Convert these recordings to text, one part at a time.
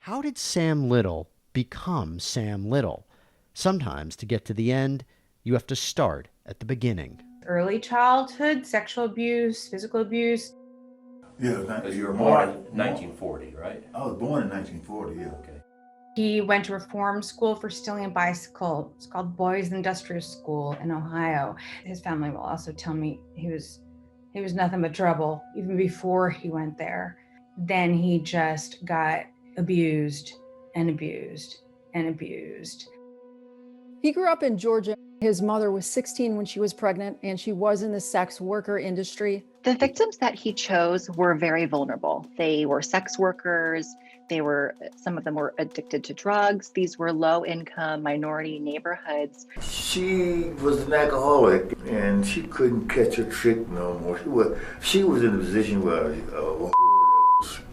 How did Sam Little become Sam Little? Sometimes to get to the end, you have to start at the beginning. Early childhood, sexual abuse, physical abuse. Yeah, Because you were born in 1940, right? I was born in 1940, yeah. Okay. He went to reform school for stealing a bicycle. It's called Boys Industrial School in Ohio. His family will also tell me he was nothing but trouble even before he went there. Then he just got abused and abused and abused. He grew up in Georgia. His mother was 16 when she was pregnant, and she was in the sex worker industry. The victims that he chose were very vulnerable. They were sex workers. Some of them were addicted to drugs. These were low-income minority neighborhoods. She was an alcoholic, and she couldn't catch a trick no more. She was in a position where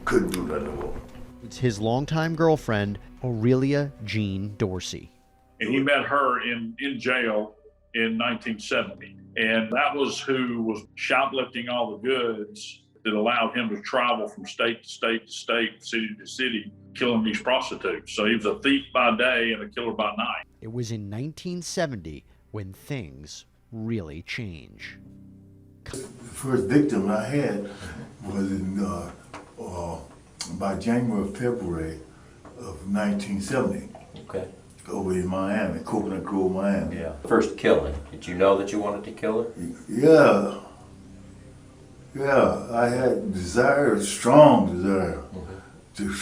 couldn't do nothing more. It's his longtime girlfriend, Aurelia Jean Dorsey. And he met her in jail in 1970. And that was who was shoplifting all the goods that allowed him to travel from state to state to state, city to city, killing these prostitutes. So he was a thief by day and a killer by night. It was in 1970 when things really change. The first victim I had was by January, February of 1970. Okay. Over in Miami, Coconut Grove, Miami. Yeah. First killing. Did you know that you wanted to kill her? Yeah. Yeah, I had desire, strong desire to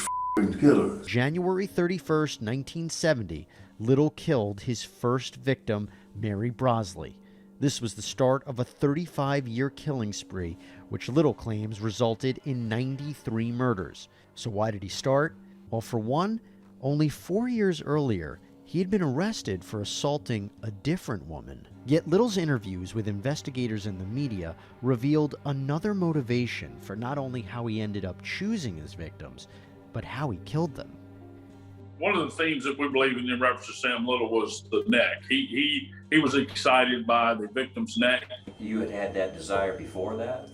kill her. January 31st, 1970, Little killed his first victim, Mary Brosley. This was the start of a 35-year killing spree, which Little claims resulted in 93 murders. So why did he start? Well, for one, only 4 years earlier, he had been arrested for assaulting a different woman. Yet Little's interviews with investigators and the media revealed another motivation for not only how he ended up choosing his victims, but how he killed them. One of the themes that we believe in reference to Sam Little was the neck. He was excited by the victim's neck. You had that desire before that?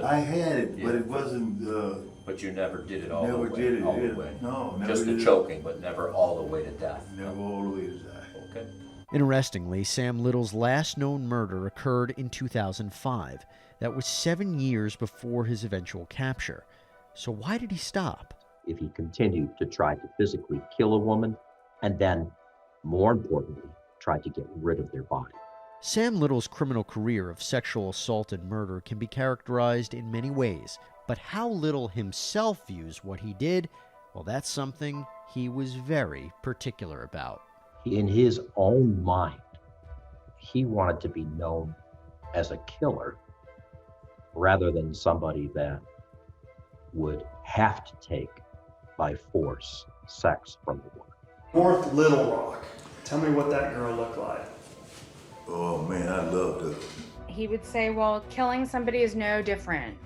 I had it, Yeah. but it wasn't. But you never did it all the Never way? did it. All the way? No, never Just did the it. choking, but never all the way to death? Never all the way to die. Okay. Interestingly, Sam Little's last known murder occurred in 2005. That was 7 years before his eventual capture. So why did he stop? If he continued to try to physically kill a woman and then, more importantly, tried to get rid of their body. Sam Little's criminal career of sexual assault and murder can be characterized in many ways, but how Little himself views what he did, well, that's something he was very particular about. In his own mind, he wanted to be known as a killer rather than somebody that would have to take by force sex from a woman. North Little Rock. Tell me what that girl looked like. Oh man, I loved her. He would say, well, killing somebody is no different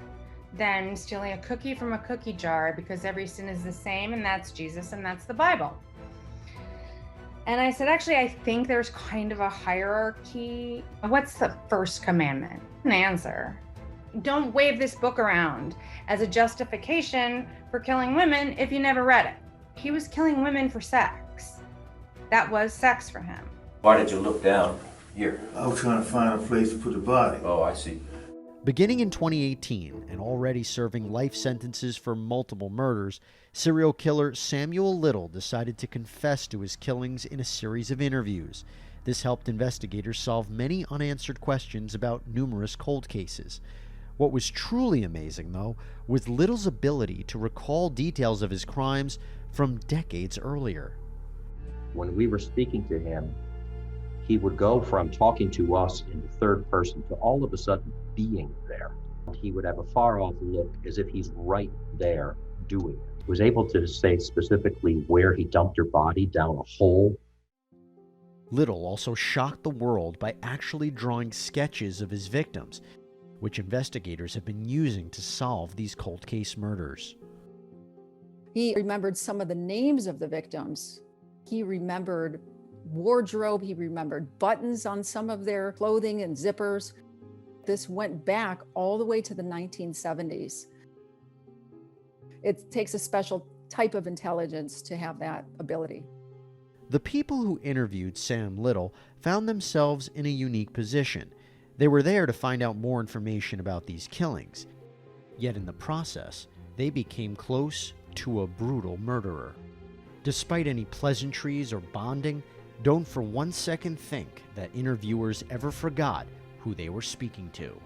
than stealing a cookie from a cookie jar because every sin is the same, and that's Jesus and that's the Bible. And I said, actually, I think there's kind of a hierarchy. What's the first commandment? An answer. Don't wave this book around as a justification for killing women if you never read it. He was killing women for sex. That was sex for him. Why did you look down here? I was trying to find a place to put the body. Oh, I see. Beginning in 2018 and already serving life sentences for multiple murders, serial killer Samuel Little decided to confess to his killings in a series of interviews. This helped investigators solve many unanswered questions about numerous cold cases. What was truly amazing, though, was Little's ability to recall details of his crimes from decades earlier. When we were speaking to him, he would go from talking to us in the third person to all of a sudden being there. He would have a far-off look as if he's right there doing it. He was able to say specifically where he dumped her body, down a hole. Little also shocked the world by actually drawing sketches of his victims, which investigators have been using to solve these cold case murders. He remembered some of the names of the victims. He remembered wardrobe. He remembered buttons on some of their clothing and zippers. This went back all the way to the 1970s. It takes a special type of intelligence to have that ability. The people who interviewed Sam Little found themselves in a unique position. They were there to find out more information about these killings. Yet in the process, they became close to a brutal murderer. Despite any pleasantries or bonding, don't for 1 second think that interviewers ever forgot who they were speaking to.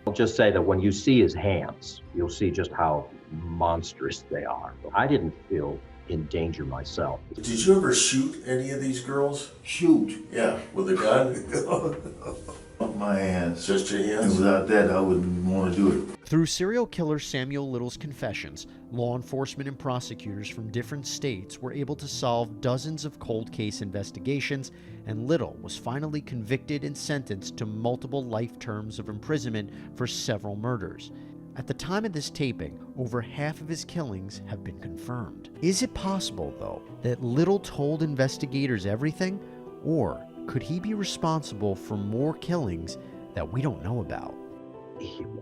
I'll just say that when you see his hands, you'll see just how monstrous they are. I didn't feel in danger myself. Did you ever shoot any of these girls? Shoot. Yeah, with a gun? My hands. Just your And hands? without that, I wouldn't want to do it. Through serial killer Samuel Little's confessions, law enforcement and prosecutors from different states were able to solve dozens of cold case investigations, and Little was finally convicted and sentenced to multiple life terms of imprisonment for several murders. At the time of this taping, over half of his killings have been confirmed. Is it possible, though, that Little told investigators everything? Or could he be responsible for more killings that we don't know about?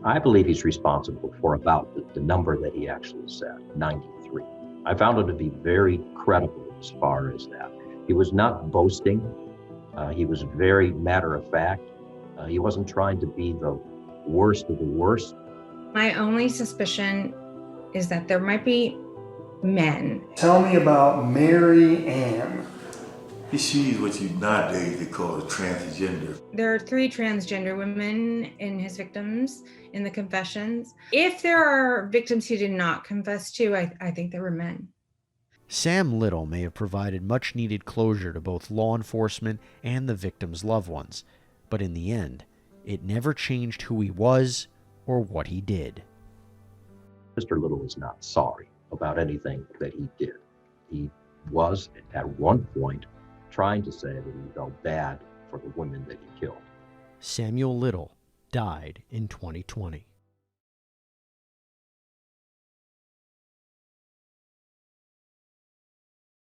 I believe he's responsible for about the number that he actually said, 93. I found him to be very credible as far as that. He was not boasting. He was very matter of fact. He wasn't trying to be the worst of the worst. My only suspicion is that there might be men. Tell me about Mary Ann. She's what you nowadays they call a transgender. There are 3 transgender women in his victims in the confessions. If there are victims he did not confess to, I think there were men. Sam Little may have provided much needed closure to both law enforcement and the victims' loved ones, but in the end, it never changed who he was or what he did. Mr. Little is not sorry about anything that he did. He was, at one point, trying to say that he felt bad for the women that he killed. Samuel Little died in 2020.